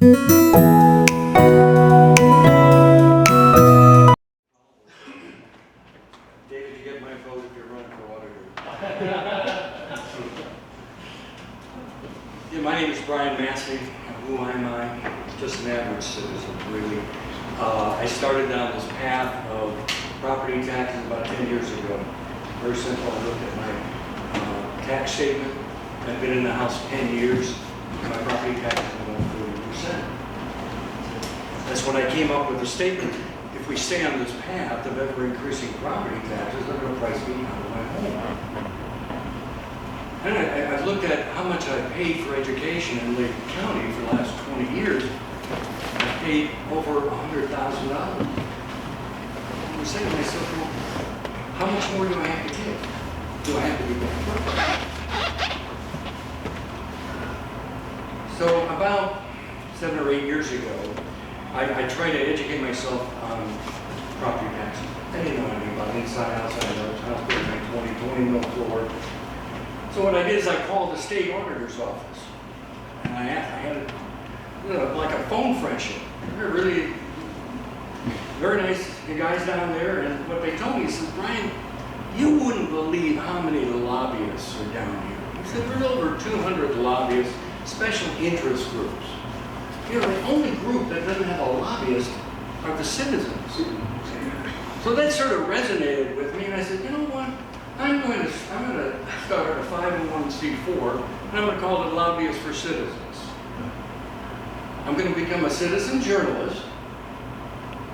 David, you get my vote if you're running for auditor. Yeah, my name is Brian Massie. Who am I? Just an average citizen, really. I started down this path of property taxes about 10 years ago. Very simple. I looked at my tax statement. I've been in the house 10 years. My property taxes are about 40%. That's when I came up with the statement. If we stay on this path of ever increasing property taxes, they're going to price me out of my home. And I've looked at how much I've paid for education in Lake County for the last 20 years. I've paid over $100,000. I'm saying to myself, well, how much more do I have to give? Do I have to be bankrupt? So about 7 or 8 years ago, I tried to educate myself on property taxes. I didn't know anything about inside, outside, house building, 20 mil floor. So what I did is I called the state auditor's office, and I had like a phone friendship. They're really very nice guys down there, and what they told me is, Brian, you wouldn't believe how many lobbyists are down here. He said, there's over 200 lobbyists, special interest groups. You know, the only group that doesn't have a lobbyist are the citizens. So that sort of resonated with me, and I said, you know what? I'm going to start a 501c4, and I'm going to call it Lobbyists for Citizens. I'm going to become a citizen journalist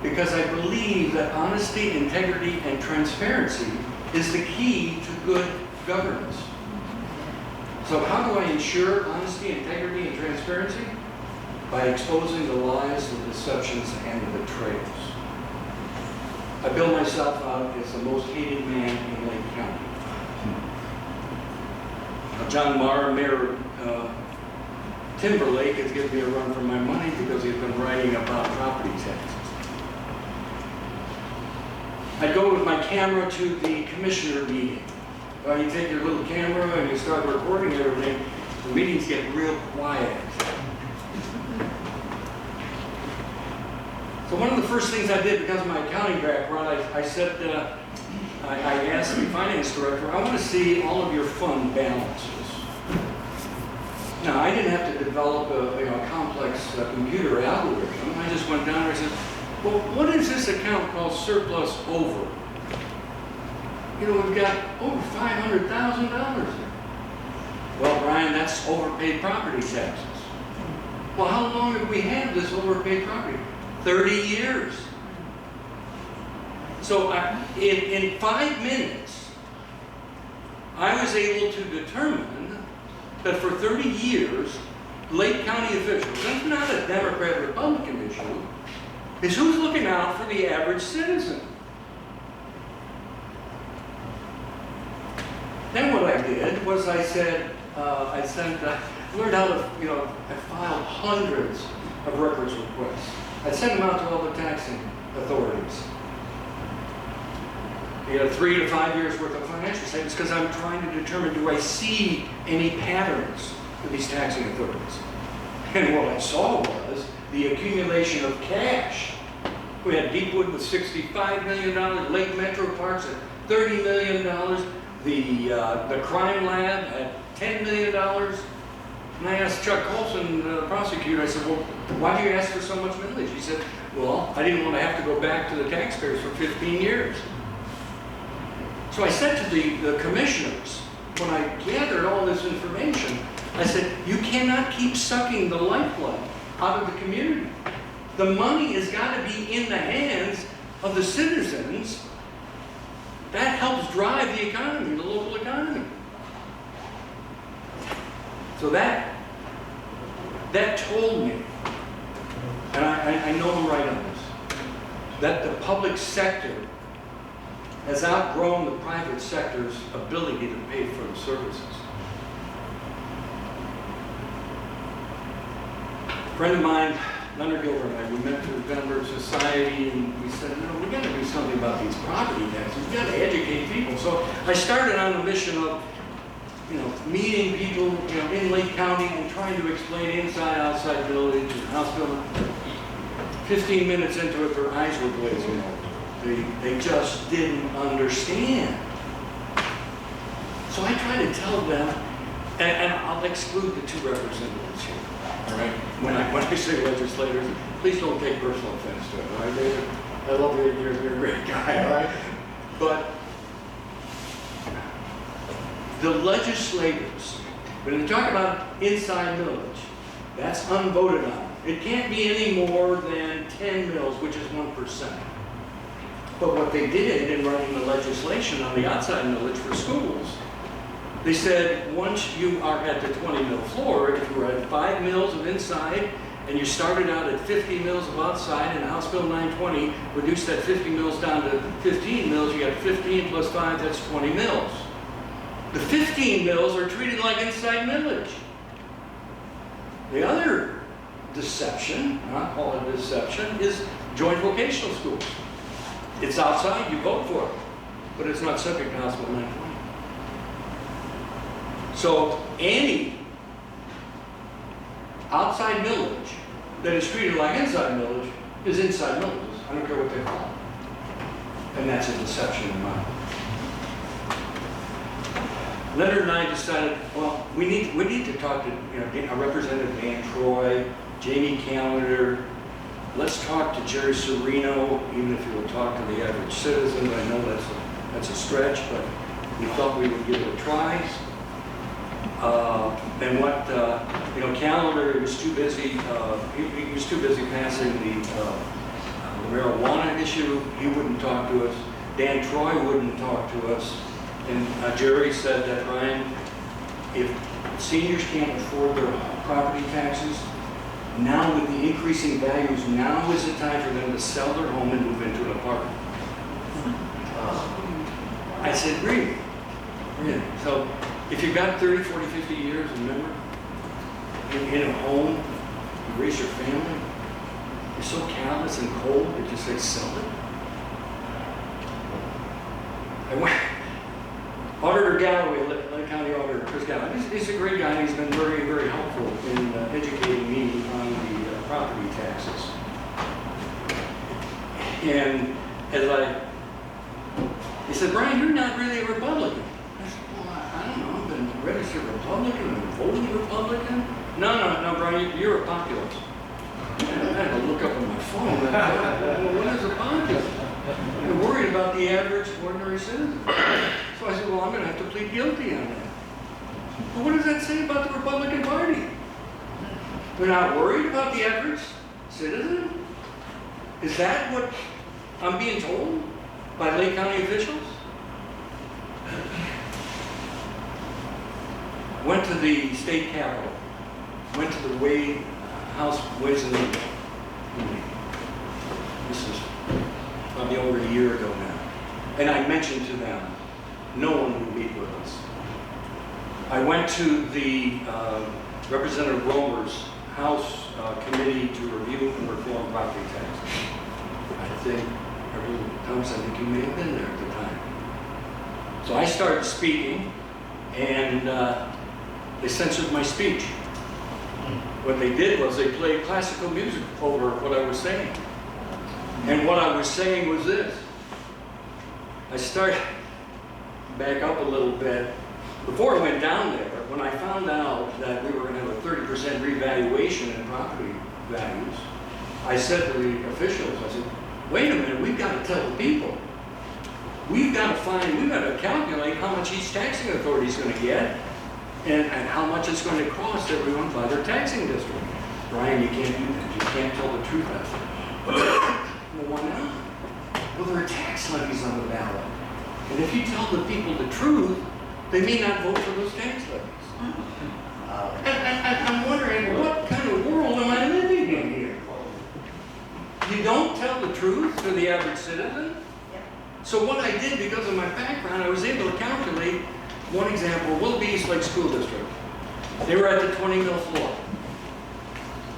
because I believe that honesty, integrity, and transparency is the key to good governance. So how do I ensure honesty, integrity, and transparency? By exposing the lies, the deceptions, and the betrayals. I build myself out as the most hated man in Lake County. John Maher, Mayor Timberlake, has given me a run for my money because he's been writing about property taxes. I go with my camera to the commissioner meeting. You take your little camera and you start recording everything. The meetings get real quiet. So one of the first things I did because of my accounting background, I said, I asked the finance director, I want to see all of your fund balances. Now, I didn't have to develop a complex computer algorithm. I just went down there and said, well, what is this account called surplus over? You know, we've got over $500,000 there. Well, Brian, that's overpaid property taxes. Well, how long have we had this overpaid property? 30 years. So in 5 minutes, I was able to determine that for 30 years, Lake County officials, that's not a Democrat-Republican issue, is who's looking out for the average citizen. Then what I did was I said, learned how to, I filed hundreds of records requests. I sent them out to all the taxing authorities. You got 3 to 5 years worth of financial statements because I'm trying to determine, do I see any patterns with these taxing authorities? And what I saw was the accumulation of cash. We had Deepwood with $65 million, Lake Metro Parks at $30 million, the crime lab at $10 million. And I asked Chuck Colson, the prosecutor, I said, well, why do you ask for so much millage? He said, well, I didn't want to have to go back to the taxpayers for 15 years. So I said to the commissioners, when I gathered all this information, I said, you cannot keep sucking the lifeblood out of the community. The money has got to be in the hands of the citizens. That helps drive the economy, the local economy. So that told me, and I know I'm right on this, that the public sector has outgrown the private sector's ability to pay for the services. A friend of mine, Leonard Gilbert and I, we met through Denver Society, and we said, we got to do something about these property taxes. We got to educate people. So I started on a mission of meeting people, in Lake County and trying to explain inside, outside village, House Bill. 15 minutes into it, their eyes were glazing over. They just didn't understand. So I try to tell them, and I'll exclude the 2 representatives here. All right. When I say legislators, please don't take personal offense to it. All right, David? I love you. You're a great guy. All right. But the legislators, when they talk about inside millage, that's unvoted on. It can't be any more than 10 mils, which is 1%. But what they did in writing the legislation on the outside millage for schools, they said once you are at the 20 mil floor, if you were at 5 mils of inside and you started out at 50 mils of outside, and House Bill 920 reduced that 50 mils down to 15 mils, you got 15 plus 5, that's 20 mils. The 15 mils are treated like inside millage. The other deception, I'll call it deception, is joint vocational schools. It's outside, you vote for it, but it's not subject to House Bill 920. So any outside millage that is treated like inside millage is inside millage. I don't care what they call it. And that's a deception in mind. Leonard and I decided, well, we need to talk to Representative Dan Troy, Jamie Callender. Let's talk to Jerry Serino, even if you will talk to the average citizen. I know that's a stretch, but we thought we would give it a try. And what Callender, he was too busy. He was too busy passing the marijuana issue. He wouldn't talk to us. Dan Troy wouldn't talk to us. And Jerry said that, Ryan, if seniors can't afford their property taxes, now with the increasing values, now is the time for them to sell their home and move into an apartment. I said, really? Yeah. So if you've got 30, 40, 50 years, remember, in a home, you raise your family, you're so callous and cold that you say, sell it. I went. Auditor Galloway, Lake County Auditor Chris Galloway, he's a great guy. He's been very, very helpful in educating me on the property taxes. And he said, Brian, you're not really a Republican. I said, well, I don't know. I've been a registered Republican, I've been voting Republican. No, Brian, you're a populist. I had to look up on my phone. Well, what is a populist? I'm worried about the average ordinary citizen. So I said, well, I'm going to have to plead guilty on that. Well, what does that say about the Republican Party? They're not worried about the average citizen? Is that what I'm being told by Lake County officials? Went to the state capitol. Went to the House Ways and Means. This is probably over a year ago now. And I mentioned to them, no one would meet with us. I went to the Representative Romer's House Committee to Review and Reform Property Taxes. I think, Thomas, I think you may have been there at the time. So I started speaking, and they censored my speech. What they did was they played classical music over what I was saying. And what I was saying was this. I started back up a little bit. Before I went down there, when I found out that we were going to have a 30% revaluation in property values, I said to the officials, I said, wait a minute, we've got to tell the people. We've got to calculate how much each taxing authority is going to get and how much it's going to cost everyone by their taxing district. Brian, you can't do that. You can't tell the truth out there. Well, why not? Well, there are tax levies on the ballot. And if you tell the people the truth, they may not vote for those tax levies. And I'm wondering, what kind of world am I living in here? You don't tell the truth to the average citizen? So what I did, because of my background, I was able to calculate, one example, Willoughby East Lake School District. They were at the 20 mil floor.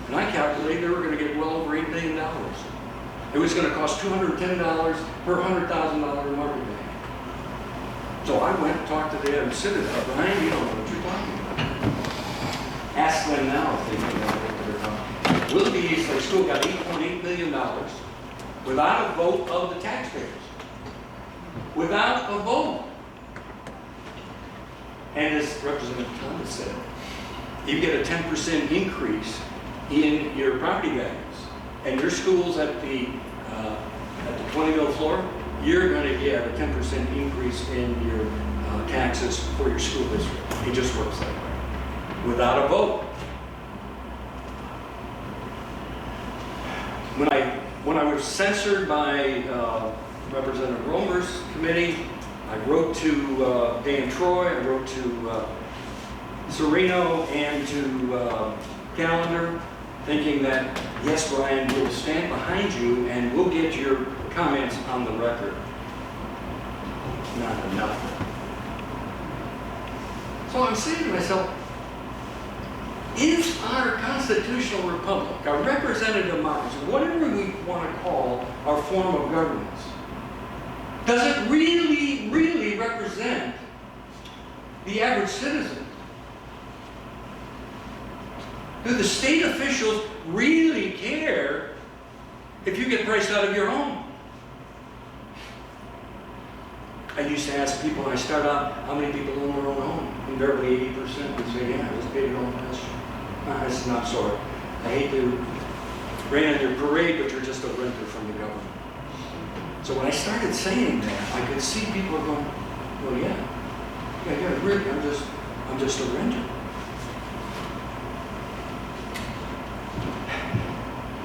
And I calculated they were going to get well over $8 million. It was going to cost $210 per $100,000 in market value. So I went and talked to the average citizen. Brian, you don't know what you're talking about. Ask them now if they know what they're talking about. Willoughby Eastlake School got $8.8 million without a vote of the taxpayers. Without a vote. And as Representative Thomas said, you get a 10% increase in your property values. And your schools at the 20 mil floor, you're going to get a 10% increase in your taxes for your school district. It just works that way. Without a vote. When I was censured by Representative Romer's committee, I wrote to Dan Troy, I wrote to Serino and to Callender, thinking that, yes, Brian, we'll stand behind you and we'll get your comments on the record. Not enough. So I'm saying to myself, is our constitutional republic, our representative democracy, whatever we want to call our form of governance, does it really, really represent the average citizen? Do the state officials really care if you get priced out of your home? I used to ask people when I start out, how many people own their own home? Invariably 80% would say, yeah, I just paid it all last year. That's not so. I hate to rain on your parade, but you're just a renter from the government. So when I started saying that, I could see people going, well, yeah, really, I'm just a renter.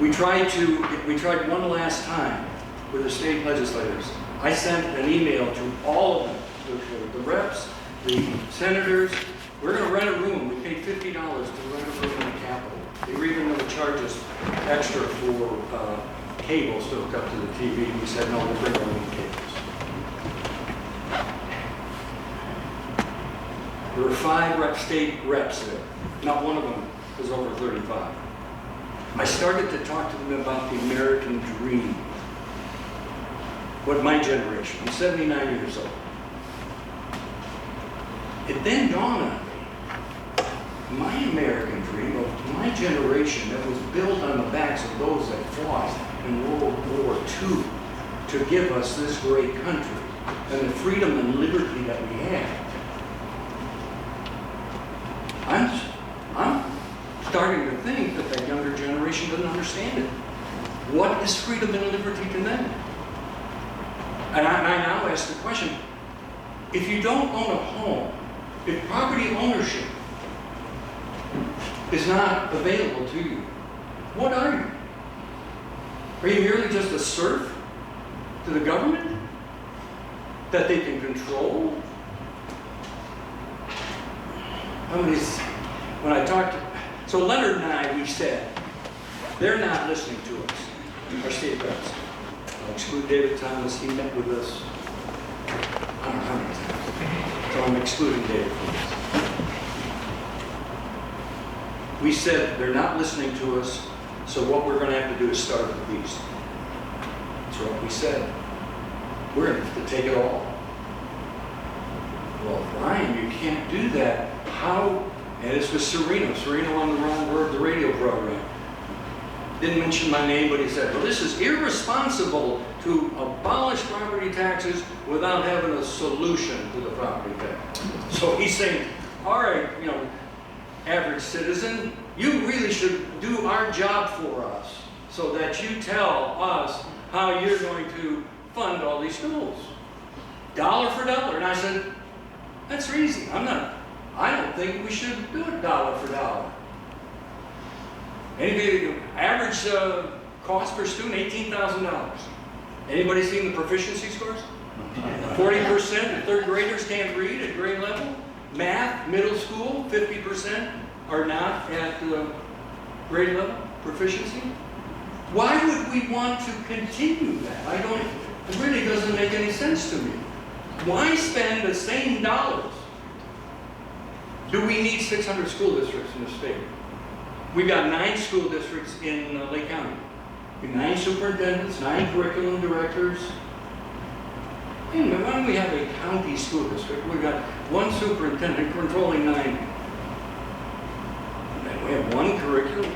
We tried one last time with the state legislators. I sent an email to all of them, the reps, the senators. We're going to rent a room. We paid $50 to rent a room in the Capitol. They were even going to charge us extra for cables to hook up to the TV. We said, no, we'll bring our own cables. There were 5 state reps there. Not one of them was over 35. I started to talk to them about the American dream. What my generation, I'm 79 years old. It then dawned on me, my American dream of my generation that was built on the backs of those that fought in World War II to give us this great country and the freedom and liberty that we have. I'm starting to think that that younger generation doesn't understand it. What is freedom and liberty to them? And I now ask the question, if you don't own a home, if property ownership is not available to you, what are you? Are you merely just a serf to the government that they can control? When I talked to, so Leonard and I, we said, they're not listening to us, our state reps. I'll exclude David Thomas, he met with us, I don't know how many times. So I'm excluding David from this. We said they're not listening to us, so what we're going to have to do is start at the least. That's what we said. We're going to have to take it all. Well, Brian, you can't do that. How? And this was Serino. Serino on the wrong word, the radio program. Didn't mention my name, but he said, well, this is irresponsible to abolish property taxes without having a solution to the property tax. So he's saying, all right, average citizen, you really should do our job for us so that you tell us how you're going to fund all these schools. Dollar for dollar. And I said, that's easy. I don't think we should do it dollar for dollar. Anybody, average cost per student, $18,000. Anybody seen the proficiency scores? 40% of third graders can't read at grade level. Math, middle school, 50% are not at grade level proficiency. Why would we want to continue that? It really doesn't make any sense to me. Why spend the same dollars? Do we need 600 school districts in the state? We've got 9 school districts in Lake County. 9 superintendents, 9 curriculum directors. And why don't we have a county school district? We've got 1 superintendent controlling 9. And we have 1 curriculum.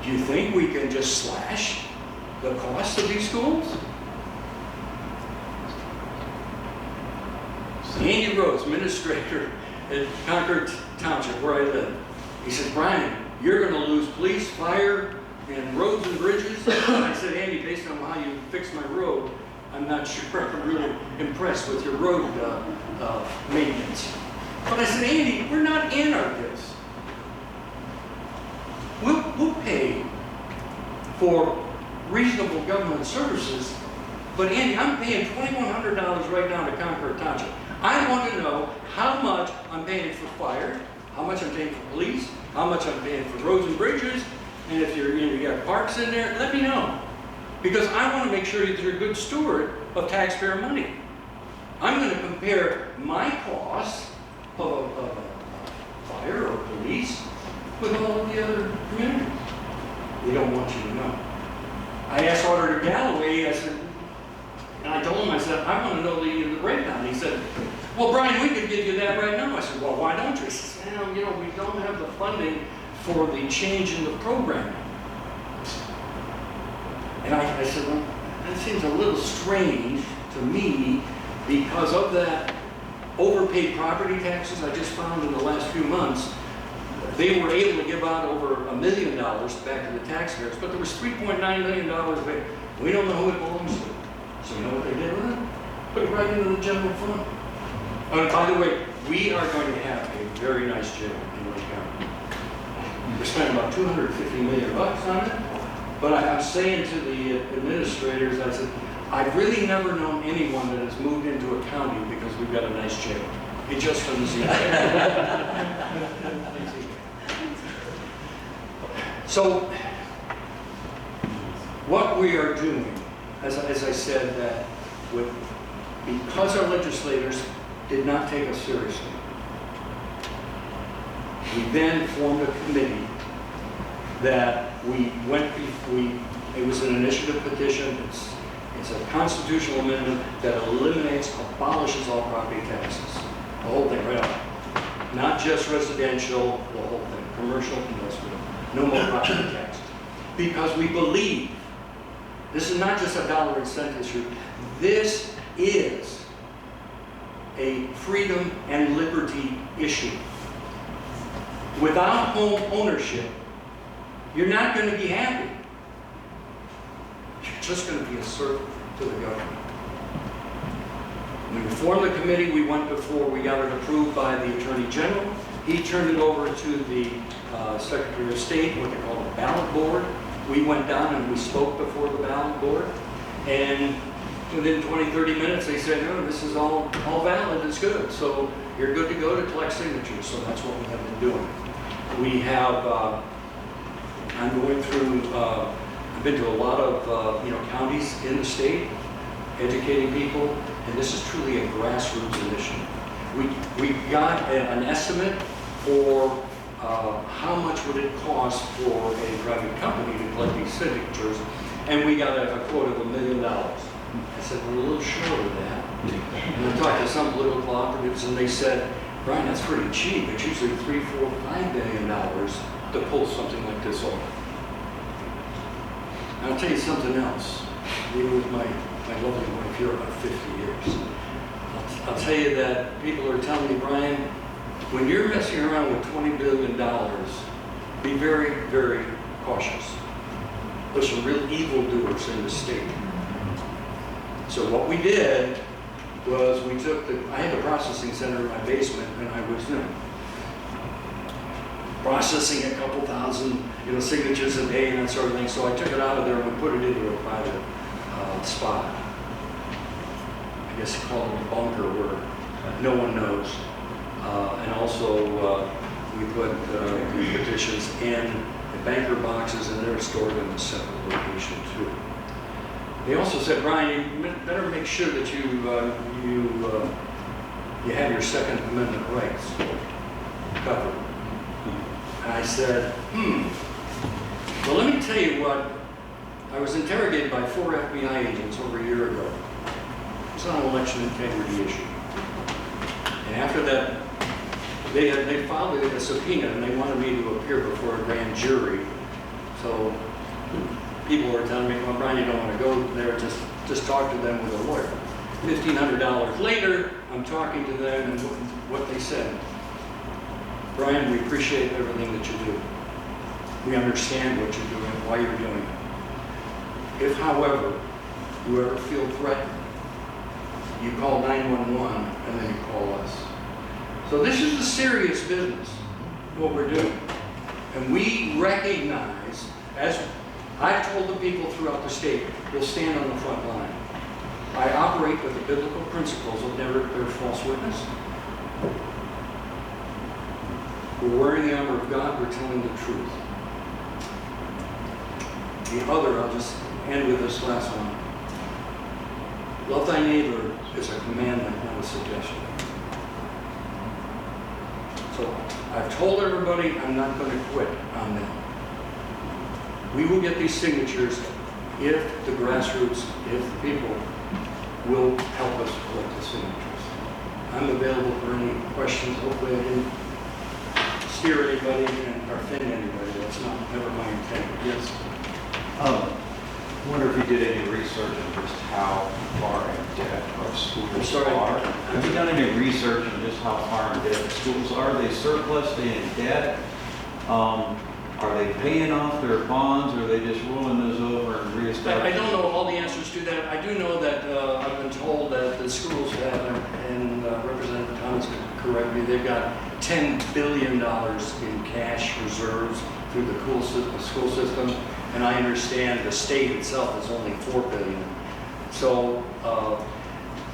do you think we can just slash the cost of these schools? Andy Rhodes, administrator at Concord Township, where I live, he said, Brian, you're going to lose police, fire, and roads and bridges. And I said, Andy, based on how you fixed my road, I'm not sure I'm really impressed with your road maintenance. But I said, Andy, we're not anarchists. We'll pay for reasonable government services, but Andy, I'm paying $2,100 right now to Concord Township. I want to know how much I'm paying for fire, how much I'm paying for police, how much I'm paying for roads and bridges, and if you got parks in there, let me know. Because I want to make sure that you're a good steward of taxpayer money. I'm going to compare my costs of fire or police with all of the other communities. They don't want you to know. I asked Auditor Galloway, I said, and I told him, I said, I want to know the breakdown. He said, well, Brian, we could give you that right now. I said, well, why don't you? He said, well, you know, we don't have the funding for the change in the program. And I said, well, that seems a little strange to me because of that overpaid property taxes I just found in the last few months. They were able to give out over $1 million back to the taxpayers, but there was $3.9 million there. We don't know who it belongs to. So you know what they did with it? Put it right into the general fund. And by the way, we are going to have a very nice jail in Lake County. We're spending about $250 million on it. But I'm saying to the administrators, I said, I've really never known anyone that has moved into a county because we've got a nice jail. It just doesn't seem like it. So, what we are doing, as I said, that because our legislators did not take us seriously, we then formed a committee that it was an initiative petition. It's a constitutional amendment that eliminates, abolishes all property taxes. The whole thing, right on. Not just residential, the whole thing, commercial, industrial. No more property taxes. Because we believe, this is not just a dollar and cent issue, this is a freedom and liberty issue. Without home ownership, you're not going to be happy. You're just going to be a servant to the government. When we formed the committee, we went before we got it approved by the Attorney General. He turned it over to the Secretary of State, what they call the ballot board. We went down and we spoke before the ballot board. And within 20, 30 minutes, they said, no, this is all valid, it's good. So you're good to go to collect signatures. So that's what we have been doing. We have, I'm going through, I've been to a lot of counties in the state, educating people, and this is truly a grassroots initiative. We got an estimate for how much would it cost for a private company to collect these signatures, and we got a quote of $1 million. I said, we're a little short of that. And I talked to some political cooperatives, and they said, Brian, that's pretty cheap. It's usually $3, $4, $5 million to pull something like this off. And I'll tell you something else. Even with my lovely wife here about 50 years. I'll tell you that people are telling me, Brian, when you're messing around with $20 billion, be very, very cautious. There's some real evildoers in the state. So what we did was we took I had a processing center in my basement, and I was processing a couple thousand signatures a day and that sort of thing. So I took it out of there and we put it into a private spot. I guess you call it a bunker where no one knows. And also we put petitions in the banker boxes, and they're stored in a separate location too. They also said, Brian, you better make sure that you have your Second Amendment rights covered. And I said, well, let me tell you what. I was interrogated by 4 FBI agents over a year ago. It's on an election integrity issue. And after that, they filed a subpoena, and they wanted me to appear before a grand jury. So So people were telling me, well, Brian, you don't want to go there, just talk to them with a lawyer. $1,500 later, I'm talking to them, and what they said, Brian, we appreciate everything that you do. We understand what you're doing, why you're doing it. If, however, you ever feel threatened, you call 911 and then you call us. So this is a serious business, what we're doing. And we recognize, as I've told the people throughout the state, we'll stand on the front line. I operate with the biblical principles of never bear false witness. We're wearing the armor of God, we're telling the truth. The other, I'll just end with this last one. Love thy neighbor is a commandment, not a suggestion. So I've told everybody I'm not going to quit on that. We will get these signatures if the grassroots, if the people will help us collect the signatures. I'm available for any questions. Hopefully I didn't steer anybody or offend anybody. That's never my intent. Yes? I wonder if you did any research on just how far in debt our schools are. Have you done any research on just how far in debt the schools are? Are they surplus? Are they in debt? Are they paying off their bonds, or are they just rolling those over and reestablishing? I don't know all the answers to that. I do know that I've been told that the schools have, and Representative Thomas could correct me, they've got $10 billion in cash reserves through the school system, and I understand the state itself is only $4 billion. So,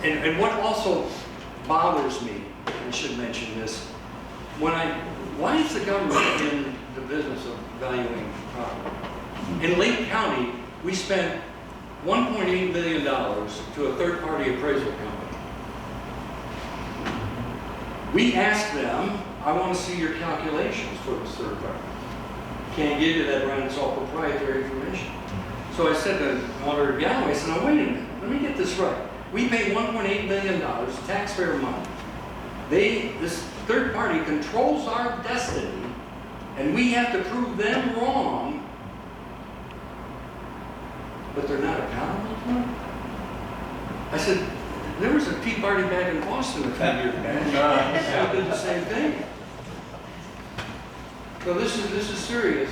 and what also bothers me, I should mention this, why is the government in the business of valuing property? In Lake County, we spent $1.8 million to a third-party appraisal company. We asked them, I want to see your calculations for this third party. Can't give you that, Brian, it's all proprietary information. So I said to Auditor Galloway, I said, now wait a minute, let me get this right. We pay $1.8 million, taxpayer money. This third party controls our destiny, and we have to prove them wrong, but they're not accountable for it? I said, there was a Tea Party back in Boston a few years back. They did the same thing. So this is serious,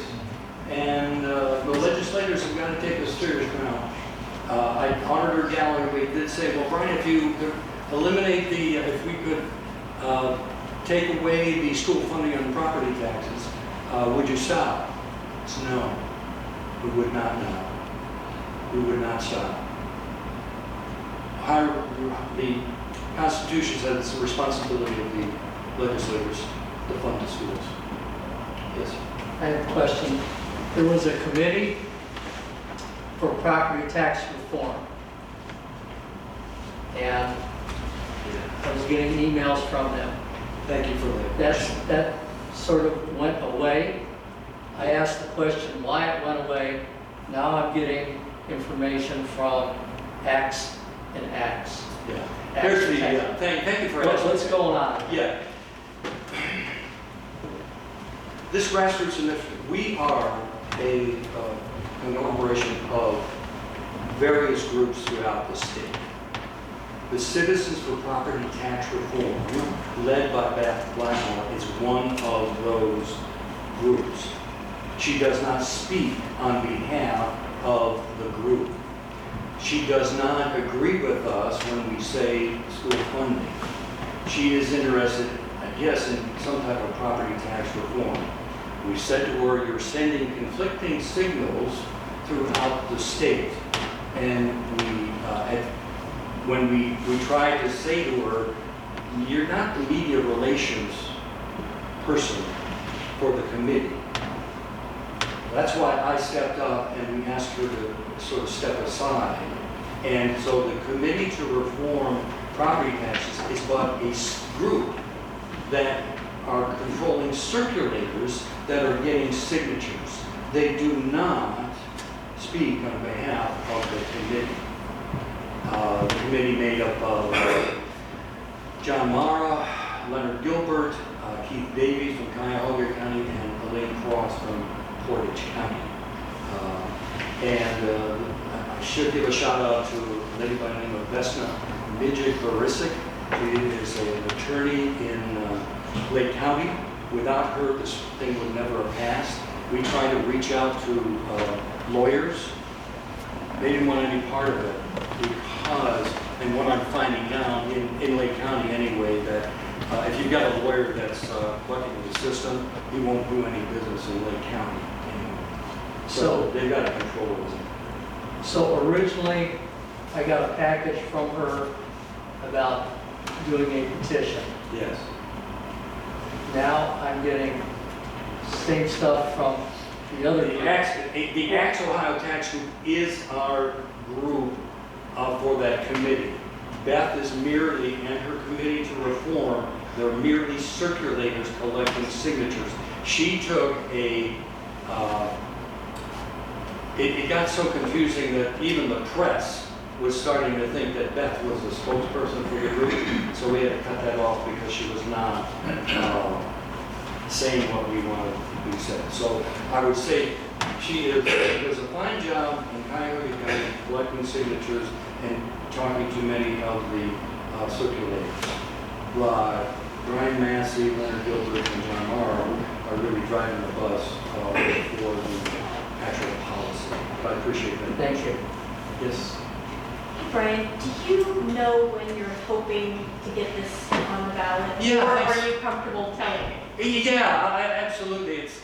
and the legislators have got to take this serious now. Auditor Galloway did say, well, Brian, if you could eliminate if we could take away the school funding on property taxes, would you stop? It's no, we would not now. We would not stop. The Constitution says it's the responsibility of the legislators to fund the schools. Yes. I have a question. There was a committee for property tax reform, and I was getting emails from them. Thank you for that. That sort of went away. I asked the question why it went away. Now I'm getting information from X and X. Yeah. Here's the thank you for asking. What's going on? Yeah. This grassroots initiative, we are a conglomeration of various groups throughout the state. The Citizens for Property Tax Reform, led by Beth Blackmore, is one of those groups. She does not speak on behalf of the group. She does not agree with us when we say school funding. She is interested, I guess, in some type of property tax reform. We said to her, you're sending conflicting signals throughout the state. And when we tried to say to her, you're not the media relations person for the committee. That's why I stepped up and we asked her to sort of step aside. And so the Committee to Reform Property Taxes is but a group that are controlling circulators that are getting signatures. They do not speak on behalf of the committee. The committee made up of John Mara, Leonard Gilbert, Keith Davies from Cuyahoga County, and Elaine Cross from Portage County. I should give a shout out to a lady by the name of Vesna Midget-Barisic. She is an attorney in Lake County. Without her, this thing would never have passed. We tried to reach out to lawyers. They didn't want any part of it because, and what I'm finding now in Lake County anyway, that if you've got a lawyer that's bucking the system, he won't do any business in Lake County anymore. So they've got to control it. So originally, I got a package from her about doing a petition. Yes. Now I'm getting same stuff from the other The group. Abolish Ohio Tax Group is our group for that committee. Beth is merely, and her committee to reform, they're merely circulators collecting signatures. She took a, it got so confusing that even the press was starting to think that Beth was the spokesperson for the group, so we had to cut that off because she was not saying what we wanted to be said. So I would say she does a fine job in Cuyahoga County collecting signatures and talking to many of the circulators. But Brian Massie, Leonard Gilbert, and John Morrow are really driving the bus for the actual policy. I appreciate that. Thank you. Yes. Brian, do you know when you're hoping to get this on the ballot? Yeah, Or thanks. are you comfortable telling me? Yeah, absolutely. It's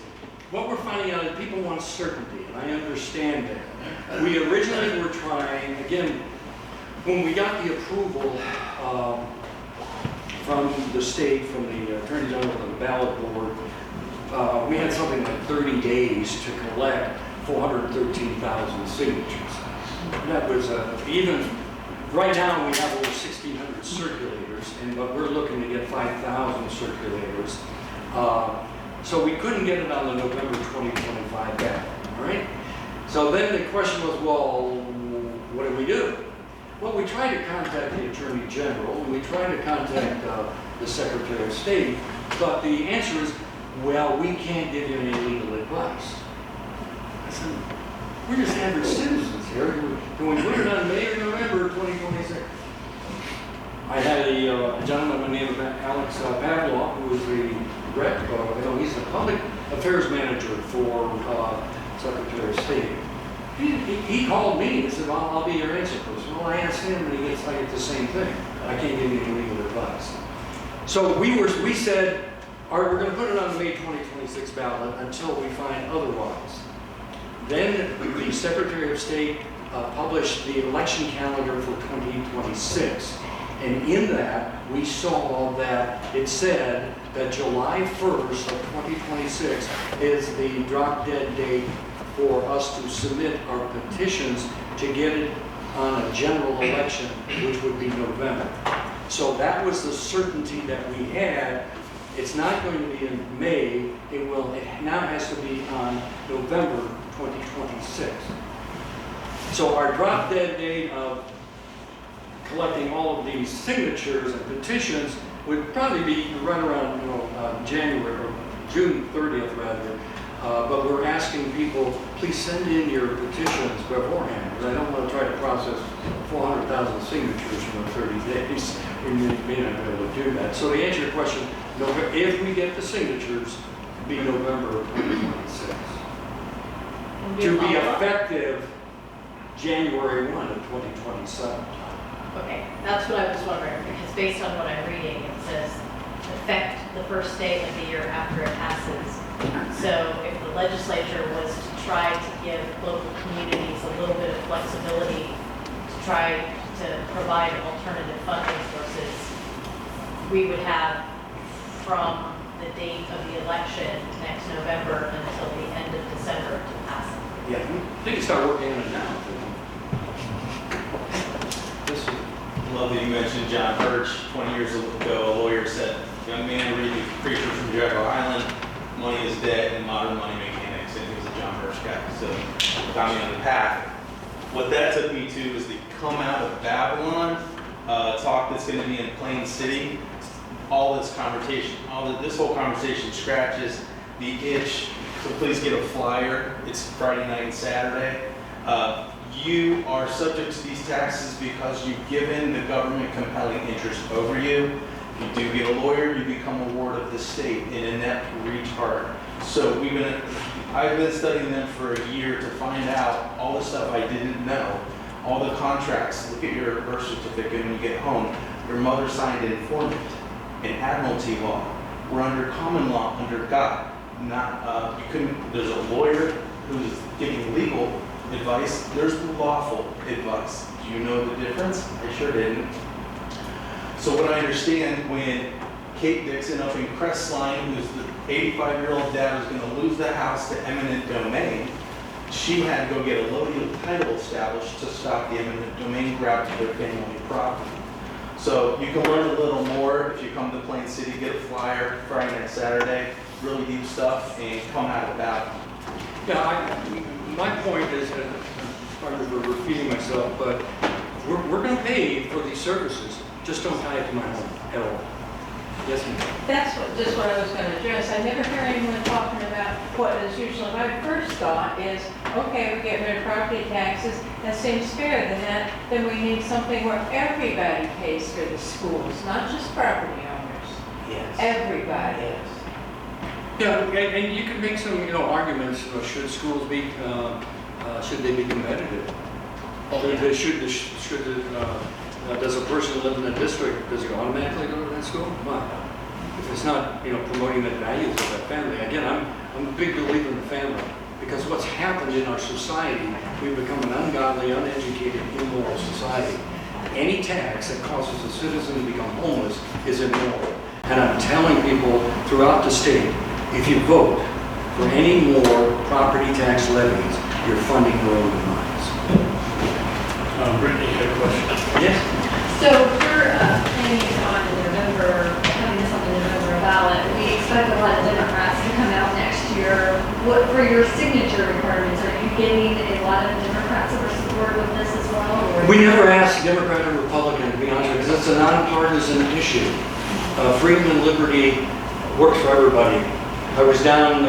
what we're finding out is people want certainty, and I understand that. We originally were trying, again, when we got the approval from the state, from the Attorney General and the ballot board, we had something like 30 days to collect 413,000 signatures. That was even, right now we have over 1,600 circulators, but we're looking to get 5,000 circulators. So we couldn't get it on the November 2025 ballot, all right? So then the question was, well, what do we do? Well, we tried to contact the Attorney General, and we tried to contact the Secretary of State, but the answer is, well, we can't give you any legal advice. I said, we're just average citizens here. Can we put it on May or November 2026? I had a gentleman by the name of Alex Pavlov, who is the rep, he's the public affairs manager for Secretary of State. He called me and said, well, I'll be your answer person. Well, I asked him, and I get the same thing. I can't give you any legal advice. So we said, all right, we're going to put it on the May 2026 ballot until we find otherwise. Then the Secretary of State published the election calendar for 2026. And in that, we saw that it said that July 1st of 2026 is the drop dead date for us to submit our petitions to get it on a general election, which would be November. So that was the certainty that we had. It's not going to be in May. It now has to be on November 2026. So our drop dead date of collecting all of these signatures and petitions would probably be right around January or June 30th rather. But we're asking people, please send in your petitions beforehand, because I don't want to try to process 400,000 signatures in 30 days. We may not be able to do that. So to answer your question, if we get the signatures, it'll be November of 2026. To be effective January 1 of 2027. Okay, that's what I was wondering, because based on what I'm reading, it says effect the first day of the year after it passes. So if the legislature was to try to give local communities a little bit of flexibility to try to provide alternative funding sources, we would have from the date of the election next November until the end of December to pass it. Yeah, we can start working on it now. I love that you mentioned John Birch. 20 years ago, a lawyer said, young man reading preacher from Jekyll Island, money is dead and modern money mechanics, and he was a John Birch guy, so got me on the path. What that took me to is the come out of Babylon talk that's going to be in Plain City. All this conversation, this whole conversation scratches the itch so please get a flyer. It's Friday night and Saturday. You are subject to these taxes because you've given the government compelling interest over you. You do get a lawyer, you become a ward of the state in inept retard. So I've been studying them for a year to find out all the stuff I didn't know. All the contracts, look at your birth certificate when you get home. Your mother signed an informant in admiralty law. We're under common law, under God. There's a lawyer who's giving legal advice. There's lawful advice. Do you know the difference? I sure didn't. So what I understand, when Kate Dixon up in Crestline, who's the 85-year-old dad who's going to lose the house to eminent domain, she had to go get a Lobbyists title established to stop the eminent domain grab to their family property. So you can learn a little more if you come to Plain City, get a flyer Friday night, Saturday, really deep stuff, and come out about it. Yeah, my point is, pardon me for repeating myself, but we're going to pay for these services. Just don't tie it to my home at all. Yes, ma'am. That's just what I was going to address. I never hear anyone talking about what is usually my first thought is, okay, we get rid of property taxes. That seems fair. Then we need something where everybody pays for the schools, not just property owners. Yes. Everybody. Yes. Yeah, and you can make some, arguments. Should schools be, should they be competitive? Does a person live in a district, does he automatically go to that school? Why? If it's not, promoting the values of that family. Again, I'm a big believer in the family, because what's happened in our society, we've become an ungodly, uneducated, immoral society. Any tax that causes a citizen to become homeless is immoral. And I'm telling people throughout the state, if you vote for any more property tax levies, you're funding your own demise. Brittany, you had a question? Yes? So we're planning on November, having this on the November ballot. We expect a lot of Democrats to come out next year. What, for your signature requirements, are you getting a lot of Democrats that are supportive of this as well? Or We never ask Democrat or Republican, to be honest with you, because it's a nonpartisan issue. Freedom and liberty works for everybody. I was down,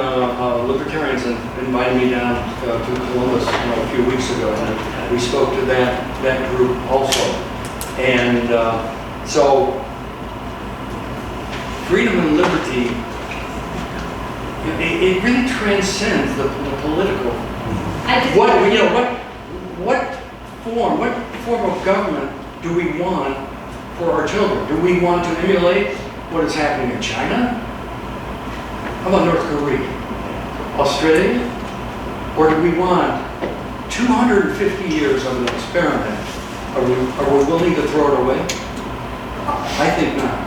Libertarians invited me down to Columbus a few weeks ago, and we spoke to that group also. And so, freedom and liberty, it really transcends the political. What form of government do we want for our children? Do we want to emulate what is happening in China? How about North Korea? Australia? Or do we want 250 years of an experiment? Are we willing to throw it away? I think not.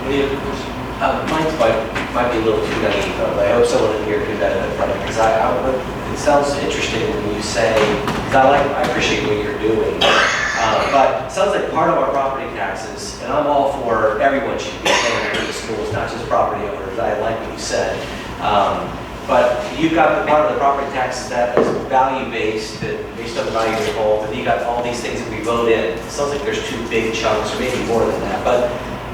Any other questions? Mine might be a little too naive, but I hope someone in here can benefit from it, because it sounds interesting when you say, because I appreciate what you're doing, but it sounds like part of our property taxes, and I'm all for everyone should be paying for the schools, not just property owners. I like what you said. But you've got the part of the property taxes that is value-based, based on the value of the home, and you got all these things that we vote in. It sounds like there's two big chunks, or maybe more than that. But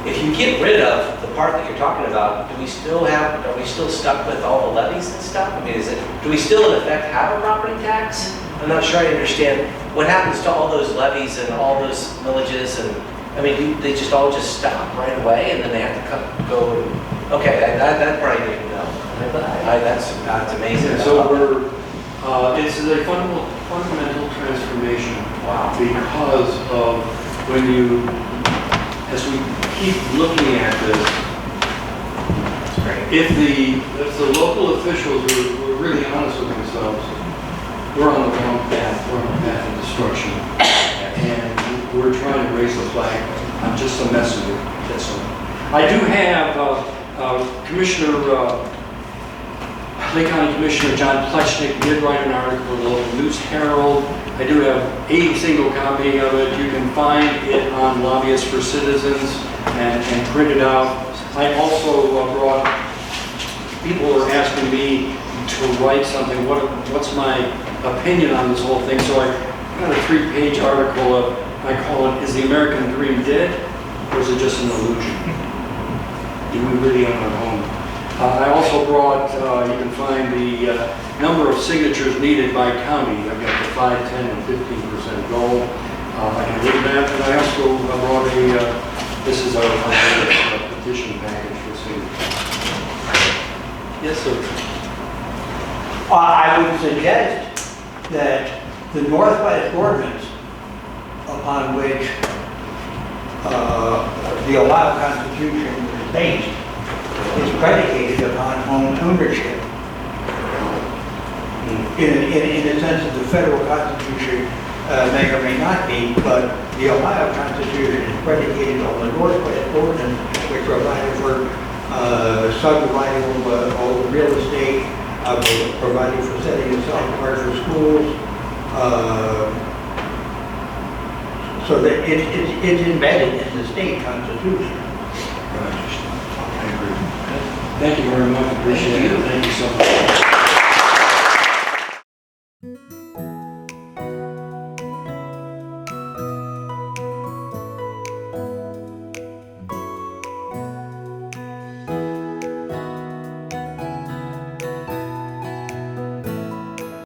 if you get rid of the part that you're talking about, are we still stuck with all the levies and stuff? I mean, do we still in effect have a property tax? I'm not sure I understand what happens to all those levies and all those millages, and I mean, they just all stop right away, and then they have to go. Okay, that part I didn't know. That's amazing. Yeah, so it's a fundamental transformation. Wow. Because of as we keep looking at this, That's great. if the local officials were really honest with themselves, we're on the wrong path. We're on the path of destruction, and we're trying to raise the flag. I'm just a messenger. That's all. I do have Lake County Commissioner John Plechnik did write an article in the local News Herald. I do have a single copy of it. You can find it on Lobbyists for Citizens and print it out. I also brought, people were asking me to write something, what's my opinion on this whole thing. So I got a 3-page article I call it, Is the American Dream Dead, or is it just an illusion? Do we really own our home? I also brought, you can find the number of signatures needed by county. I've got the 5, 10, and 15% goal. I can read that, and I also brought this is our petition package for signature. Yes, sir. I would suggest that the Northwest ordinance upon which the Ohio Constitution is based is predicated upon home ownership. In the sense that the federal Constitution may or may not be, but the Ohio Constitution is predicated on the Northwest ordinance, which provided for subdividing all the real estate, providing for setting aside apart for schools, so that it's embedded in the state constitution. I agree. Thank you very much. Appreciate it. Thank you so much.